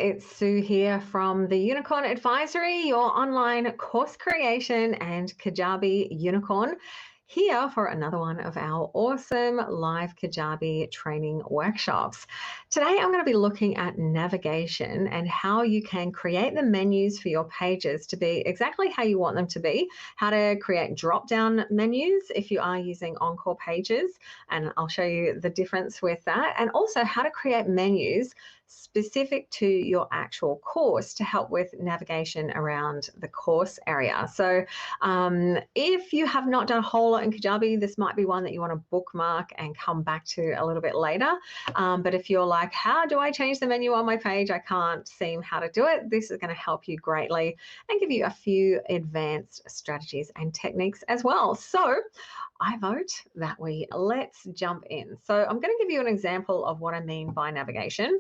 it's Sue here from the Unicorn Advisory, your online course creation and Kajabi unicorn, here for another one of our awesome live Kajabi training workshops. Today I'm going to be looking at navigation and how you can create the menus for your pages to be exactly how you want them to be, how to create drop-down menus if you are using Encore pages, and I'll show you the difference with that, and also how to create menus specific to your actual course to help with navigation around the course area. So if you have not done a whole lot in Kajabi, this might be one that you want to bookmark and come back to a little bit later. But if you're like, how do I change the menu on my page? I can't seem how to do it. This is going to help you greatly and give you a few advanced strategies and techniques as well. So I vote that let's jump in. So I'm going to give you an example of what I mean by navigation.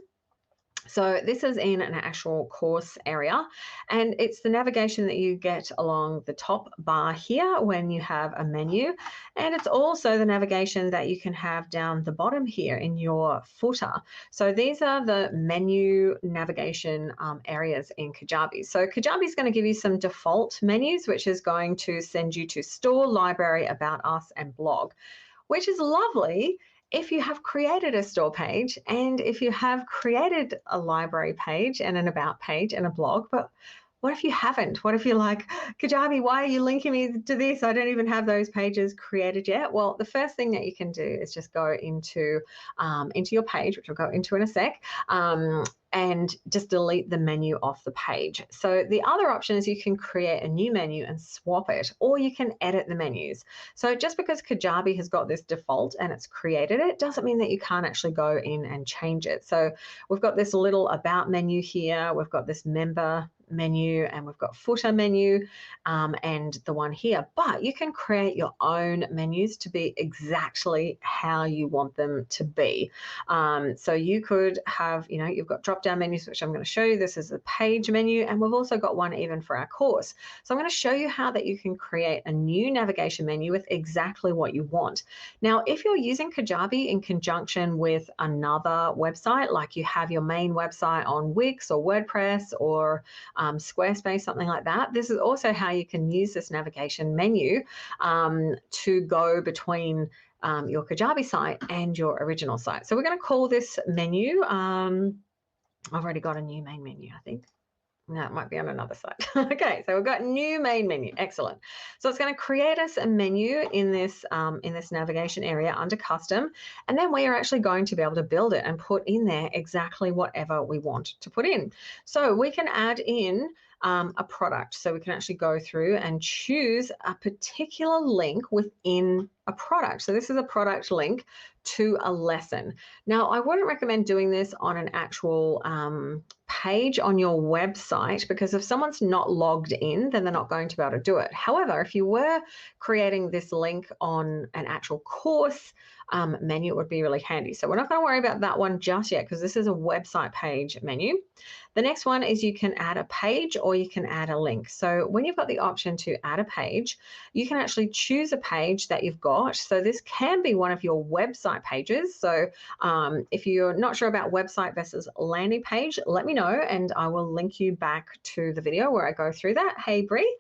So this is in an actual course area, and it's the navigation that you get along the top bar here when you have a menu, and it's also the navigation that you can have down the bottom here in your footer. So these are the menu navigation areas in Kajabi. So Kajabi is going to give you some default menus, which is going to send you to store, library, about us, and blog, which is lovely if you have created a store page and if you have created a library page and an about page and a blog. But what if you haven't? What if you're like, Kajabi, why are you linking me to this? I don't even have those pages created yet. Well, the first thing that you can do is just go into your page, which I'll go into in a sec, and just delete the menu off the page. So the other option is you can create a new menu and swap it, or you can edit the menus. So just because Kajabi has got this default and it's created it, doesn't mean that you can't actually go in and change it. So we've got this little about menu here, we've got this member menu, and we've got footer menu and the one here, but you can create your own menus to be exactly how you want them to be. So you could have, you've got drop-down menus, which I'm going to show you. This is a page menu, and we've also got one even for our course. So I'm going to show you how that you can create a new navigation menu with exactly what you want. Now, if you're using Kajabi in conjunction with another website, like you have your main website on Wix or WordPress or Squarespace, something like that, this is also how you can use this navigation menu to go between your Kajabi site and your original site. So we're going to call this menu, I've already got a new main menu, I think. No, it might be on another site. Okay, so we've got new main menu. Excellent. So it's going to create us a menu in this navigation area under custom, and then we are actually going to be able to build it and put in there exactly whatever we want to put in. So we can add in a product. So we can actually go through and choose a particular link within a product. So this is a product link to a lesson. Now, I wouldn't recommend doing this on an actual page on your website, because if someone's not logged in, then they're not going to be able to do it. However, if you were creating this link on an actual course menu, it would be really handy. So we're not going to worry about that one just yet, because this is a website page menu. The next one is you can add a page or you can add a link. So when you've got the option to add a page, you can actually choose a page that you've got. So this can be one of your website pages. So if you're not sure about website versus landing page, let me know and I will link you back to the video where I go through that. Hey, Bree.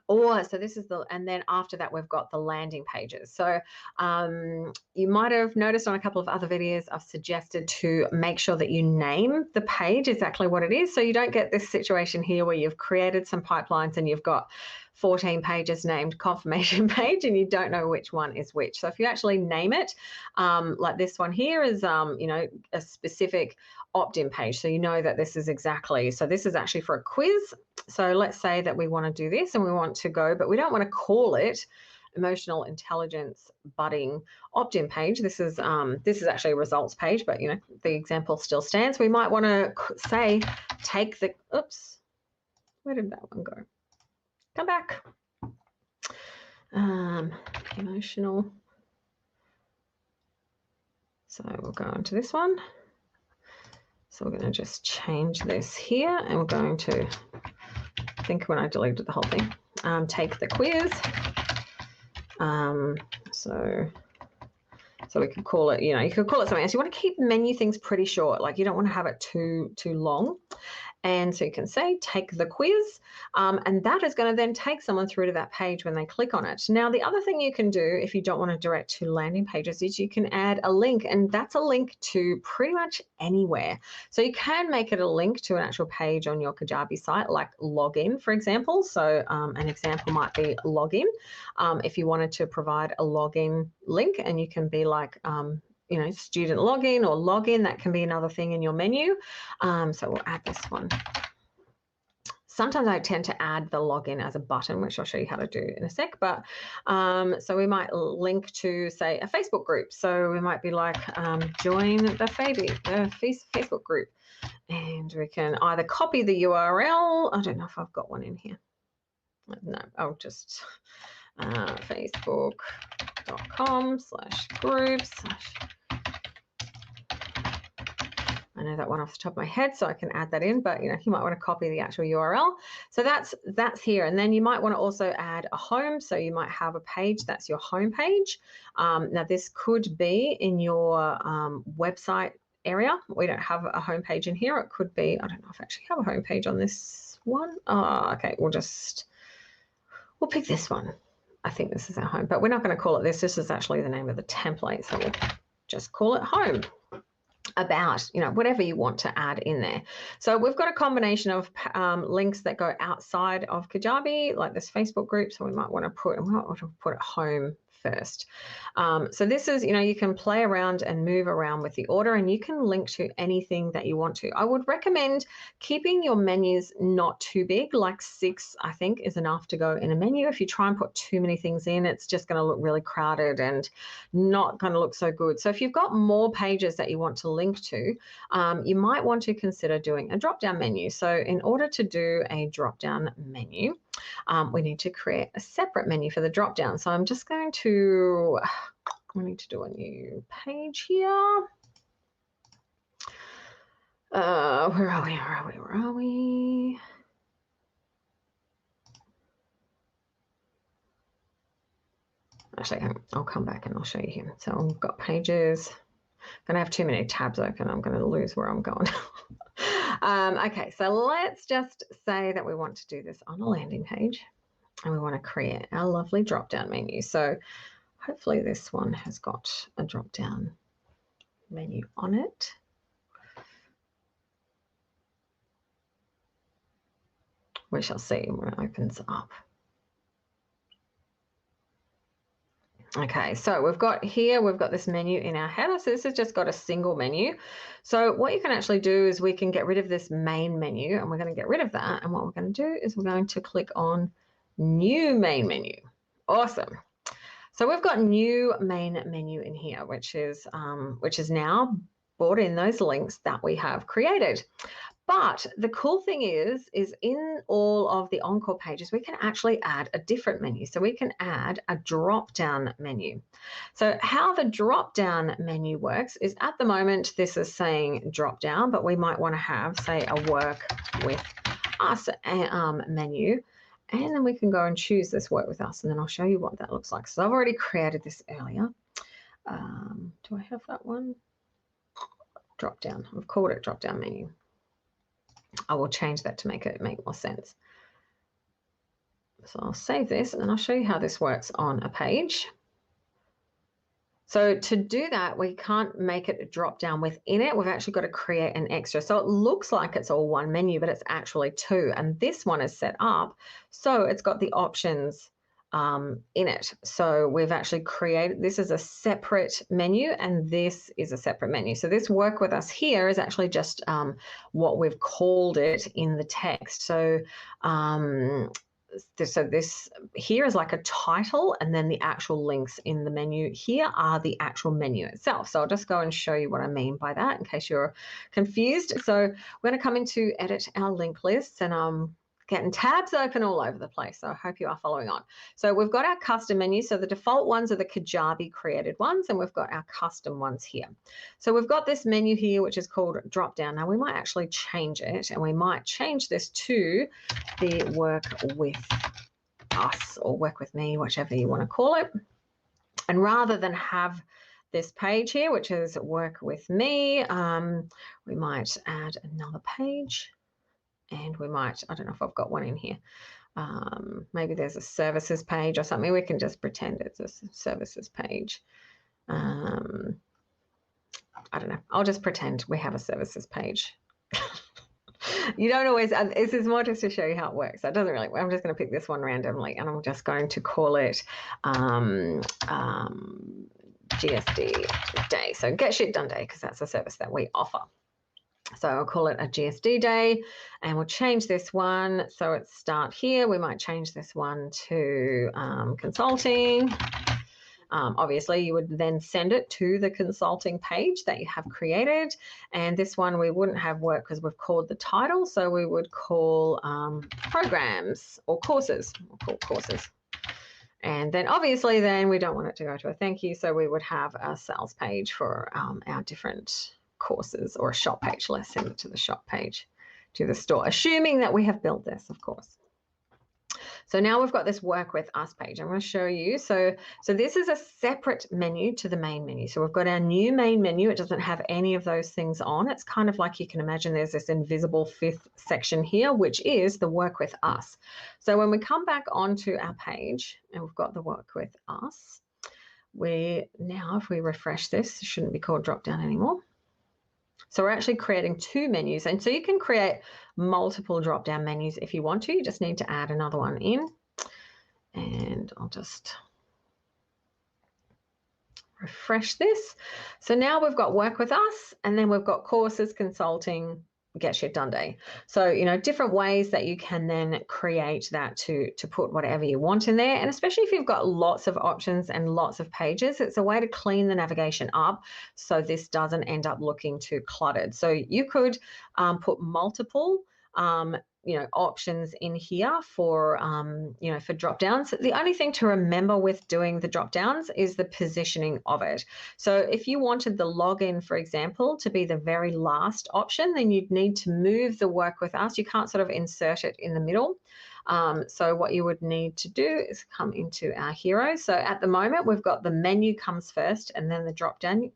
So this is and then after that, we've got the landing pages. So you might have noticed on a couple of other videos, I've suggested to make sure that you name the page exactly what it is. So you don't get this situation here where you've created some pipelines and you've got 14 pages named confirmation page and you don't know which one is which. So if you actually name it, like this one here is, a specific opt-in page. So you know that this is exactly, so this is actually for a quiz. So let's say that we want to do this and we want to go, but we don't want to call it emotional intelligence budding opt-in page. This is actually a results page, but the example still stands. We might want to say, take the, oops, where did that one go? Come back. Emotional. So we'll go into this one. So we're going to just change this here and we're going to, I think when I deleted the whole thing, take the quiz. So So we could call it, you could call it something else. You want to keep menu things pretty short. Like you don't want to have it too long. And so you can say, take the quiz, and that is going to then take someone through to that page when they click on it. Now, the other thing you can do if you don't want to direct to landing pages is you can add a link, and that's a link to pretty much anywhere. So you can make it a link to an actual page on your Kajabi site, like login, for example. So an example might be login. If you wanted to provide a login link, and you can be like, student login or login, that can be another thing in your menu. So we'll add this one. Sometimes I tend to add the login as a button, which I'll show you how to do in a sec. But so we might link to, say, a Facebook group. So we might be like, join the Facebook group. And we can either copy the URL. I don't know if I've got one in here. No, I'll just facebook.com/groups/ I know that one off the top of my head, so I can add that in, but you might want to copy the actual URL. So that's here. And then you might want to also add a home. So you might have a page, that's your home page. Now this could be in your website area. We don't have a home page in here. It could be, I don't know if I actually have a home page on this one. Oh, okay, we'll pick this one. I think this is our home, but we're not going to call it this. This is actually the name of the template. So we'll just call it home. About, whatever you want to add in there. So we've got a combination of links that go outside of Kajabi, like this Facebook group. So we might want to put it home first. So this is, you can play around and move around with the order, and you can link to anything that you want to. I would recommend keeping your menus not too big, like 6, I think, is enough to go in a menu. If you try and put too many things in, it's just going to look really crowded and not going to look so good. So if you've got more pages that you want to link to, you might want to consider doing a drop-down menu. So in order to do a drop-down menu, we need to create a separate menu for the drop-down. So I'm just going to, we need to do a new page here. Where are we? Actually, I'll come back and I'll show you here. So I've got pages. I'm gonna have too many tabs open. I'm gonna lose where I'm going. Okay, so let's just say that we want to do this on a landing page, and we want to create our lovely drop-down menu. So hopefully this one has got a drop-down menu on it. We shall see when it opens up. Okay, so we've got this menu in our header. So this has just got a single menu. So what you can actually do is we can get rid of this main menu, and we're going to get rid of that. And what we're going to do is we're going to click on new main menu. Awesome. So we've got new main menu in here, which is now brought in those links that we have created. But the cool thing is in all of the Encore pages, we can actually add a different menu. So we can add a drop-down menu. So how the drop-down menu works is, at the moment, this is saying drop-down, but we might want to have, say, a work with us menu. And then we can go and choose this work with us, and then I'll show you what that looks like. So I've already created this earlier. Do I have that one? Drop-down. I've called it drop-down menu. I will change that to make it make more sense. So I'll save this, and then I'll show you how this works on a page. So to do that, we can't make it a drop down within it. We've actually got to create an extra. So it looks like it's all one menu, but it's actually 2. And this one is set up so it's got the options in it. So we've actually created, this is a separate menu, and this is a separate menu. So this work with us here is actually just what we've called it in the text. So this here is like a title, and then the actual links in the menu here are the actual menu itself. So I'll just go and show you what I mean by that in case you're confused. So we're going to come into edit our link lists, and getting tabs open all over the place. So I hope you are following on. So we've got our custom menu. So the default ones are the Kajabi created ones, and we've got our custom ones here. So we've got this menu here, which is called drop down. Now we might actually change it, and we might change this to the work with us or work with me, whichever you want to call it. And rather than have this page here, which is work with me. We might add another page, and we might, I don't know if I've got one in here. Maybe there's a services page or something. We can just pretend it's a services page. I don't know. I'll just pretend we have a services page. You don't always, this is more just to show you how it works. So it doesn't really, I'm just going to pick this one randomly, and I'm just going to call it GSD day. So get shit done day, because that's a service that we offer. So I'll call it a GSD day, and we'll change this one. So it's start here. We might change this one to consulting. Obviously, you would then send it to the consulting page that you have created. And this one, we wouldn't have work because we've called the title. So we would call programs or courses. We'll call courses. And then obviously then we don't want it to go to a thank you. So we would have a sales page for our different courses, or a shop page. Let's send it to the shop page, to the store, assuming that we have built this, of course. So now we've got this work with us page. I'm going to show you. So this is a separate menu to the main menu. So we've got our new main menu. It doesn't have any of those things on. It's kind of like, you can imagine there's this invisible fifth section here, which is the work with us. So when we come back onto our page and we've got the work with us, now if we refresh this, it shouldn't be called Dropdown anymore. So we're actually creating two menus, and so you can create multiple drop-down menus if you want to. You just need to add another one in, and I'll just refresh this. So now we've got work with us, and then we've got courses, consulting, get shit done day. So, you know, different ways that you can then create that to put whatever you want in there. And especially if you've got lots of options and lots of pages, it's a way to clean the navigation up so this doesn't end up looking too cluttered. So you could put multiple options in here for, for drop downs. The only thing to remember with doing the drop downs is the positioning of it. So if you wanted the login, for example, to be the very last option, then you'd need to move the work with us. You can't sort of insert it in the middle. So what you would need to do is come into our hero. So at the moment, we've got the menu comes first and then the drop down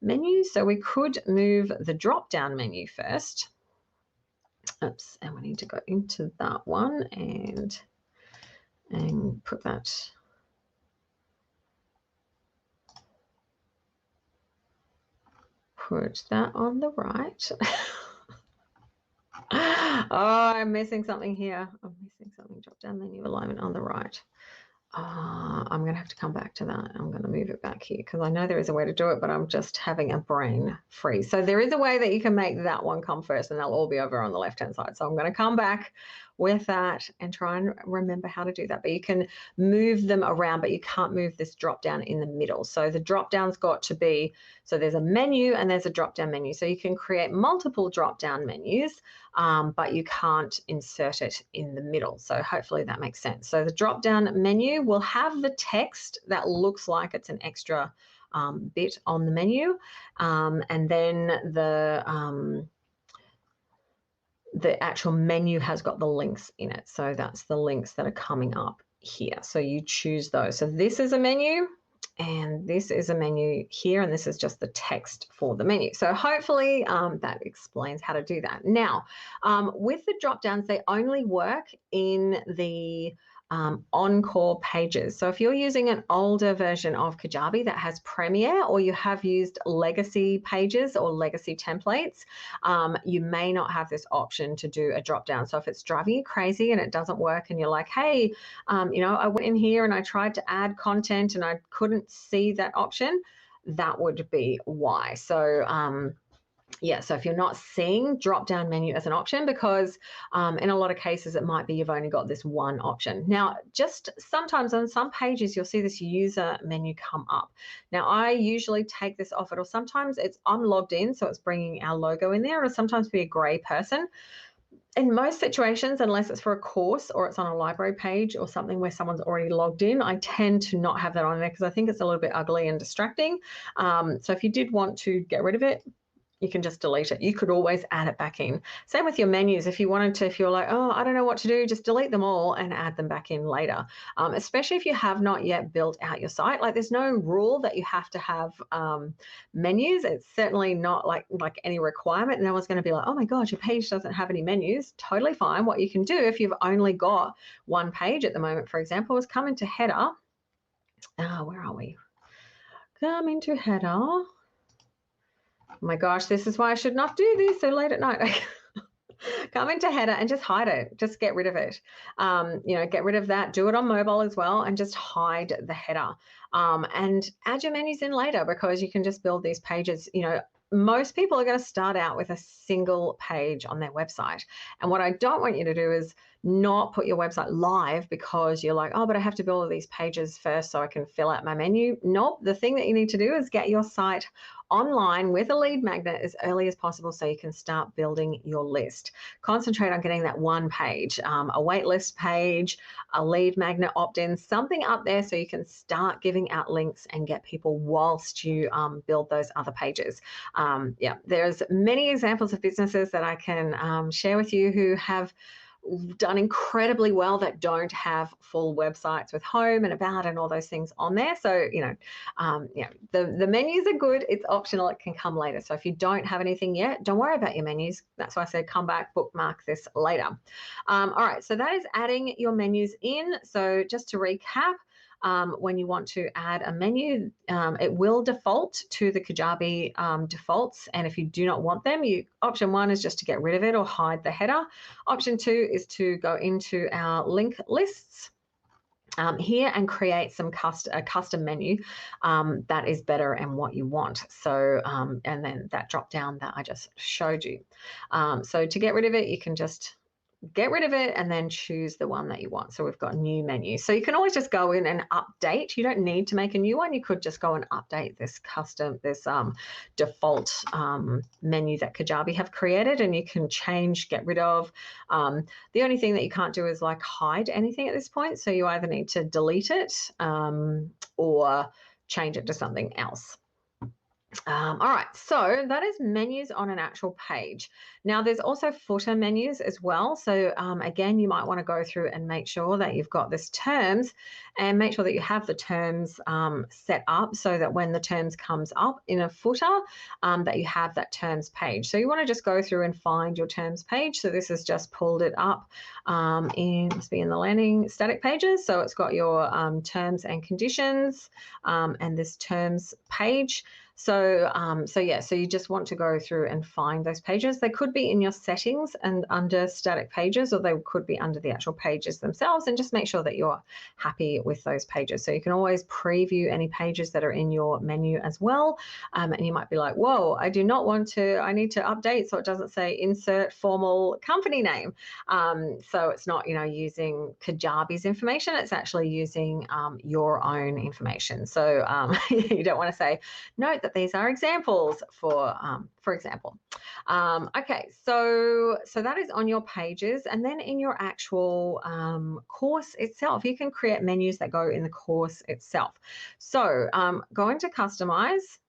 menu. So we could move the drop down menu first. Oops, and we need to go into that one and put that. Put that on the right. Oh, I'm missing something here. I'm missing something. Drop down menu alignment on the right. I'm going to have to come back to that. I'm going to move it back here because I know there is a way to do it, but I'm just having a brain freeze. So there is a way that you can make that one come first, and they'll all be over on the left-hand side. So I'm going to come back with that and try and remember how to do that. But you can move them around, but you can't move this drop down in the middle. So the drop down's got to be, so there's a menu and there's a drop down menu. So you can create multiple drop down menus, but you can't insert it in the middle. So hopefully that makes sense. So the drop down menu will have the text that looks like it's an extra bit on the menu. And then the actual menu has got the links in it. So that's the links that are coming up here. So you choose those. So this is a menu and this is a menu here, and this is just the text for the menu. So hopefully that explains how to do that. Now, with the drop downs, they only work in the Encore pages. So if you're using an older version of Kajabi that has Premier, or you have used legacy pages or legacy templates, you may not have this option to do a drop down. So if it's driving you crazy and it doesn't work and you're like, hey, I went in here and I tried to add content and I couldn't see that option, that would be why. So yeah, so if you're not seeing drop down menu as an option, because in a lot of cases it might be you've only got this one option. Now, just sometimes on some pages you'll see this user menu come up. Now, I usually take this off it, or sometimes I'm logged in, so it's bringing our logo in there, or sometimes be a gray person. In most situations, unless it's for a course or it's on a library page or something where someone's already logged in, I tend to not have that on there because I think it's a little bit ugly and distracting. So if you did want to get rid of it, you can just delete it. You could always add it back in. Same with your menus. If you wanted to, if you're like, oh, I don't know what to do, just delete them all and add them back in later. Especially if you have not yet built out your site. Like there's no rule that you have to have menus. It's certainly not like any requirement. No one's going to be like, oh my God, your page doesn't have any menus. Totally fine. What you can do if you've only got one page at the moment, for example, is come into header. Where are we? Come into header. Oh my gosh, this is why I should not do this so late at night. Come into header and just hide it. Just get rid of it. Get rid of that. Do it on mobile as well and just hide the header. And add your menus in later because you can just build these pages. Most people are going to start out with a single page on their website. And what I don't want you to do is not put your website live because you're like, oh, but I have to build all these pages first so I can fill out my menu. Nope. The thing that you need to do is get your site online with a lead magnet as early as possible so you can start building your list. Concentrate on getting that one page, a waitlist page, a lead magnet opt-in, something up there so you can start giving out links and get people whilst you build those other pages. There's many examples of businesses that I can share with you who have done incredibly well that don't have full websites with home and about and all those things on there. So, the menus are good. It's optional. It can come later. So if you don't have anything yet, don't worry about your menus. That's why I said come back, bookmark this later. All right. So that is adding your menus in. So just to recap, when you want to add a menu, it will default to the Kajabi defaults. And if you do not want them, option 1 is just to get rid of it or hide the header. Option 2 is to go into our link lists here and create a custom menu that is better and what you want. So, and then that drop down that I just showed you. So to get rid of it, you can just get rid of it and then choose the one that you want. So we've got new menu. So you can always just go in and update. You don't need to make a new one. You could just go and update this default menu that Kajabi have created, and you can change, get rid of. The only thing that you can't do is like hide anything at this point. So you either need to delete it or change it to something else. All right, so that is menus on an actual page. Now there's also footer menus as well. So again, you might want to go through and make sure that you've got this terms and make sure that you have the terms set up so that when the terms comes up in a footer, that you have that terms page. So you want to just go through and find your terms page. So this has just pulled it up must be in the landing static pages. So it's got your terms and conditions and this terms page. So you just want to go through and find those pages. They could be in your settings and under static pages, or they could be under the actual pages themselves, and just make sure that you're happy with those pages. So you can always preview any pages that are in your menu as well. And you might be like, whoa, I need to update so it doesn't say insert formal company name. So it's not, using Kajabi's information, it's actually using your own information. So you don't want to say, note that these are examples for example. Okay, so that is on your pages, and then in your actual course itself, you can create menus that go in the course itself. So go into customize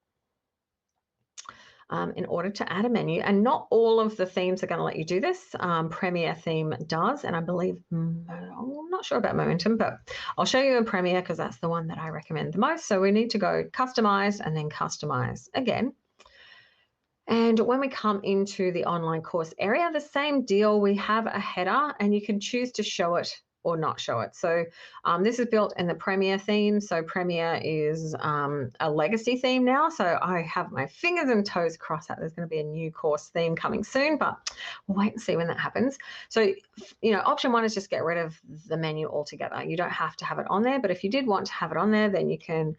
in order to add a menu, and not all of the themes are going to let you do this. Premiere theme does, and I believe, I'm not sure about Momentum, but I'll show you in Premiere because that's the one that I recommend the most. So we need to go customize and then customize again. And when we come into the online course area, the same deal, we have a header and you can choose to show it or not show it. So this is built in the Premiere theme. So Premiere is a legacy theme now. So I have my fingers and toes crossed that there's going to be a new course theme coming soon, but we'll wait and see when that happens. So, option 1 is just get rid of the menu altogether. You don't have to have it on there, but if you did want to have it on there, then you can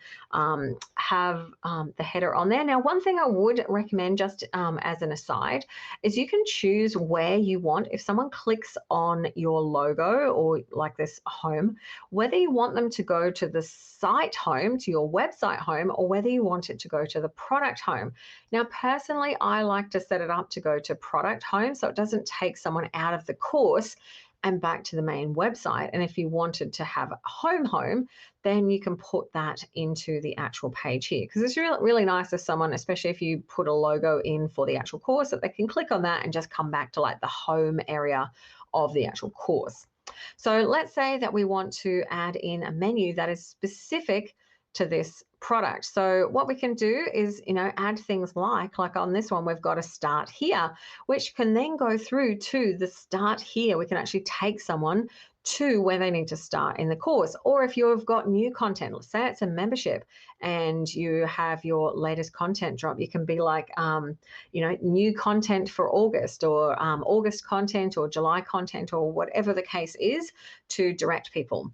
have the header on there. Now, one thing I would recommend just as an aside is you can choose where you want, if someone clicks on your logo or like this home, whether you want them to go to the site home, to your website home, or whether you want it to go to the product home. Now, personally, I like to set it up to go to product home so it doesn't take someone out of the course and back to the main website. And if you wanted to have a home, then you can put that into the actual page here, because it's really, really nice if someone, especially if you put a logo in for the actual course, that they can click on that and just come back to like the home area of the actual course. So let's say that we want to add in a menu that is specific to this product. So what we can do is, add things like on this one, we've got a start here, which can then go through to the start here. We can actually take someone to where they need to start in the course. Or if you've got new content, let's say it's a membership and you have your latest content drop, you can be like, new content for August, or August content, or July content, or whatever the case is, to direct people.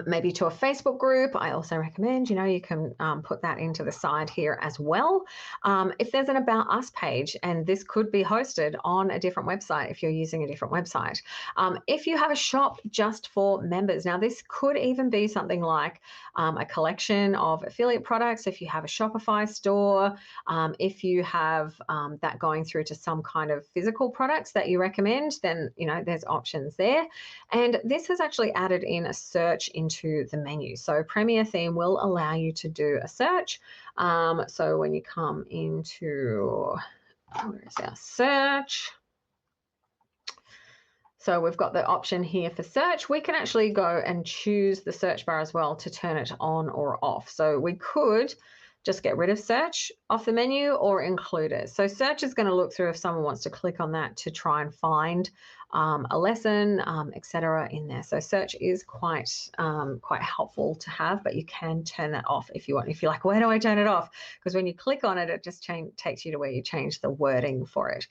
Maybe to a Facebook group. I also recommend, you can put that into the side here as well. If there's an About Us page, and this could be hosted on a different website if you're using a different website. If you have a shop just for members, now this could even be something like a collection of affiliate products. If you have a Shopify store, if you have that going through to some kind of physical products that you recommend, then, there's options there. And this has actually added in a search into the menu. So Premier Theme will allow you to do a search. So when you come into, where is our search? So we've got the option here for search. We can actually go and choose the search bar as well to turn it on or off. So we could just get rid of search off the menu or include it. So search is going to look through if someone wants to click on that to try and find a lesson, etc. in there. So search is quite helpful to have, but you can turn that off if you want. If you're like, where do I turn it off? Because when you click on it, it just takes you to where you change the wording for it.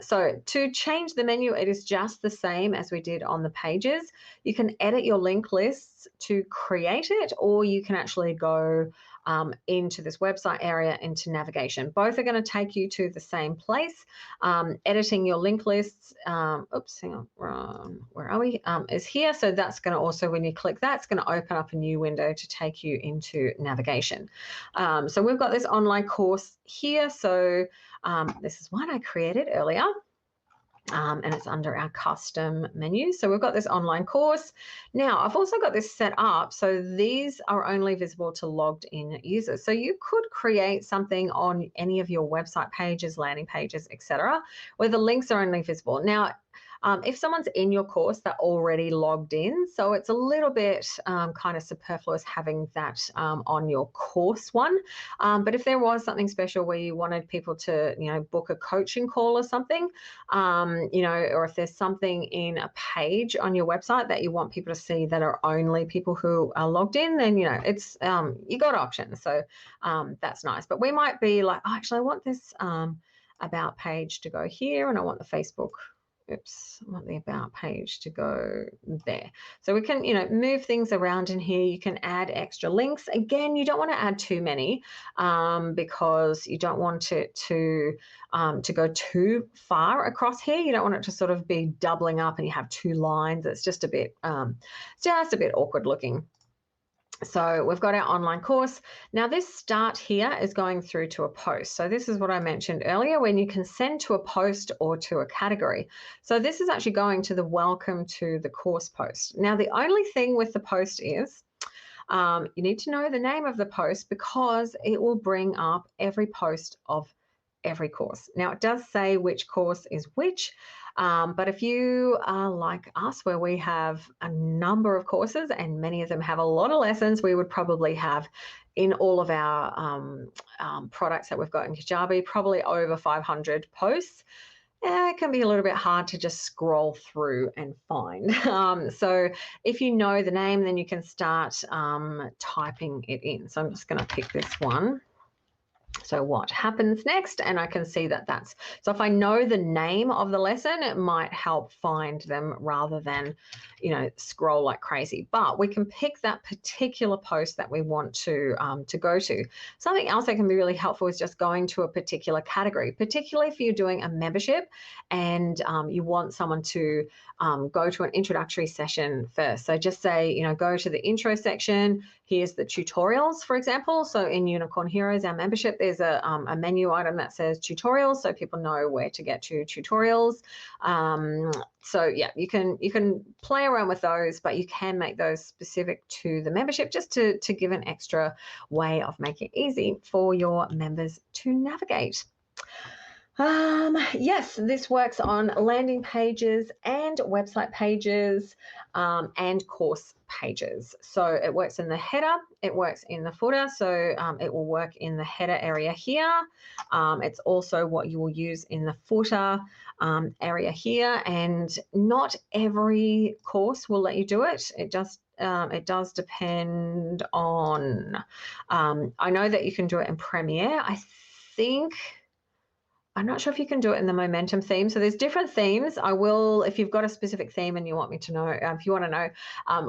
So to change the menu, it is just the same as we did on the pages. You can edit your link lists to create it, or you can actually go into this website area, into navigation. Both are going to take you to the same place. Editing your link lists, oops, hang on, where are we? Is here. So that's going to also, when you click that, it's going to open up a new window to take you into navigation. So we've got this online course here. So this is one I created earlier. And it's under our custom menu. So we've got this online course. Now, I've also got this set up so these are only visible to logged in users. So you could create something on any of your website pages, landing pages, etc., where the links are only visible. Now, if someone's in your course, they're already logged in. So it's a little bit kind of superfluous having that on your course one. But if there was something special where you wanted people to, book a coaching call or something, or if there's something in a page on your website that you want people to see that are only people who are logged in, then, it's, you got options. So that's nice. But we might be like, oh, actually, I want this about page to go here, and I want the Facebook, I want the about page to go there. So we can, move things around in here. You can add extra links. Again, you don't want to add too many because you don't want it to go too far across here. You don't want it to sort of be doubling up and you have two lines. It's just a bit awkward looking. So we've got our online course. Now this start here is going through to a post. So this is what I mentioned earlier, when you can send to a post or to a category. So this is actually going to the welcome to the course post. Now the only thing with the post is you need to know the name of the post, because it will bring up every post of every course. Now it does say which course is which, but if you are like us, where we have a number of courses and many of them have a lot of lessons, we would probably have in all of our products that we've got in Kajabi, probably over 500 posts. It can be a little bit hard to just scroll through and find. So if you know the name, then you can start typing it in. So I'm just going to pick this one. So what happens next? And I can see that that's, so if I know the name of the lesson, it might help find them rather than, scroll like crazy. But we can pick that particular post that we want to go to. Something else that can be really helpful is just going to a particular category, particularly if you're doing a membership and you want someone to go to an introductory session first. So just say, go to the intro section, Here's the tutorials, for example. So in Unicorn Heroes, our membership, there's a menu item that says tutorials, so people know where to get to tutorials. So yeah, you can play around with those, but you can make those specific to the membership just to give an extra way of making it easy for your members to navigate. Yes, this works on landing pages and website pages and course pages. So it works in the header, it works in the footer, so it will work in the header area here. It's also what you will use in the footer area here, and not every course will let you do it. It does depend on, I know that you can do it in Premiere. I'm not sure if you can do it in the momentum theme. So there's different themes. I will, if you've got a specific theme and you want me to know, if you want to know,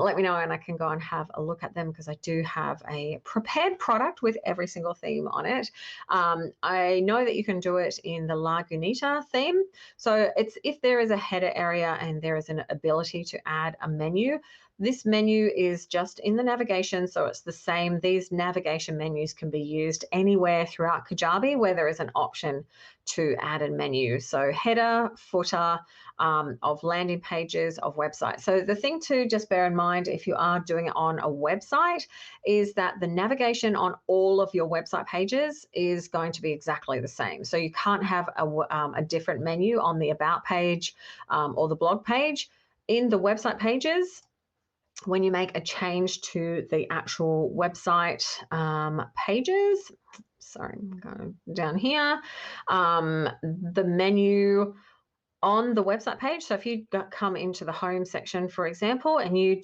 let me know and I can go and have a look at them, because I do have a prepared product with every single theme on it. I know that you can do it in the Lagunita theme. So it's if there is a header area and there is an ability to add a menu. This menu is just in the navigation, so it's the same. These navigation menus can be used anywhere throughout Kajabi where there is an option to add a menu. So header, footer, of landing pages, of websites. So the thing to just bear in mind if you are doing it on a website is that the navigation on all of your website pages is going to be exactly the same. So you can't have a different menu on the about page or the blog page. In the website pages, when you make a change to the actual website pages, sorry, I'm going down here, the menu on the website page. So if you come into the home section, for example, and you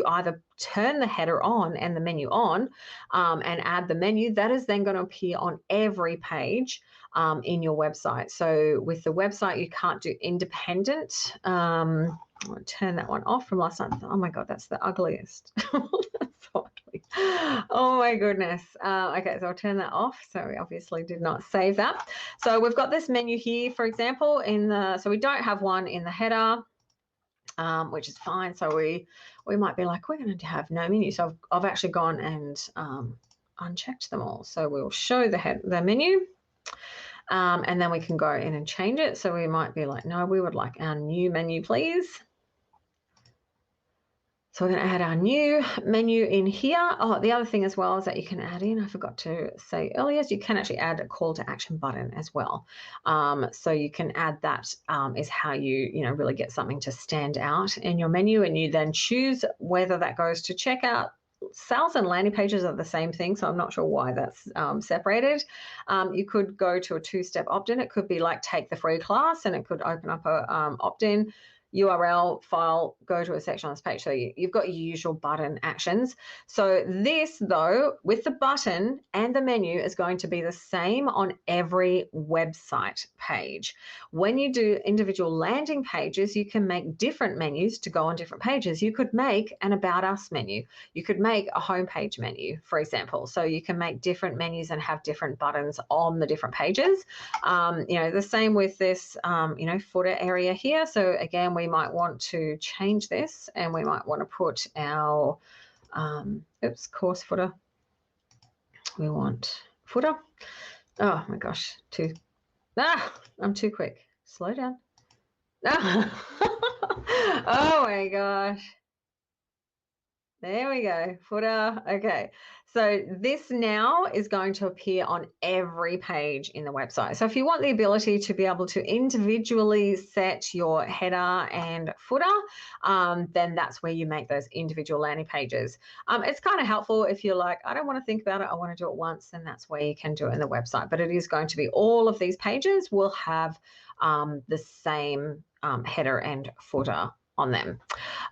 either turn the header on and the menu on and add the menu, that is then going to appear on every page in your website. So with the website, you can't do independent. I'll turn that one off from last night. Oh my God, that's the ugliest. That's so ugly. Oh my goodness. Okay, so I'll turn that off. So we obviously did not save that. So we've got this menu here, for example, so we don't have one in the header, which is fine. So we might be like, we're going to have no menu. So I've actually gone and unchecked them all. So we'll show the menu. And then we can go in and change it. So we might be like, no, we would like our new menu, please. So we're going to add our new menu in here. Oh, the other thing as well is that you can add in, I forgot to say earlier, so you can actually add a call to action button as well. So you can add that is how you really get something to stand out in your menu, and you then choose whether that goes to checkout. Sales and landing pages are the same thing, so I'm not sure why that's separated. You could go to a two-step opt-in. It could be like take the free class, and it could open up a opt-in URL file, go to a section on this page. So you've got your usual button actions. So this, though, with the button and the menu is going to be the same on every website page. When you do individual landing pages, you can make different menus to go on different pages. You could make an About Us menu. You could make a homepage menu, for example. So you can make different menus and have different buttons on the different pages. The same with this, footer area here. So again, we might want to change this, and we might want to put our course footer. We want footer. Oh my gosh, I'm too quick. Slow down. Oh my gosh. There we go, footer. Okay, so this now is going to appear on every page in the website. So if you want the ability to be able to individually set your header and footer, then that's where you make those individual landing pages. It's kind of helpful if you're like, I don't want to think about it, I want to do it once, then that's where you can do it in the website. But it is going to be all of these pages will have the same header and footer on them.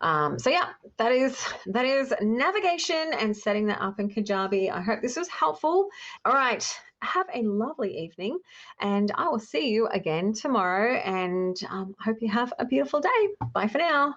So yeah, that is navigation and setting that up in Kajabi. I hope this was helpful. All right, have a lovely evening, and I will see you again tomorrow, and hope you have a beautiful day. Bye for now.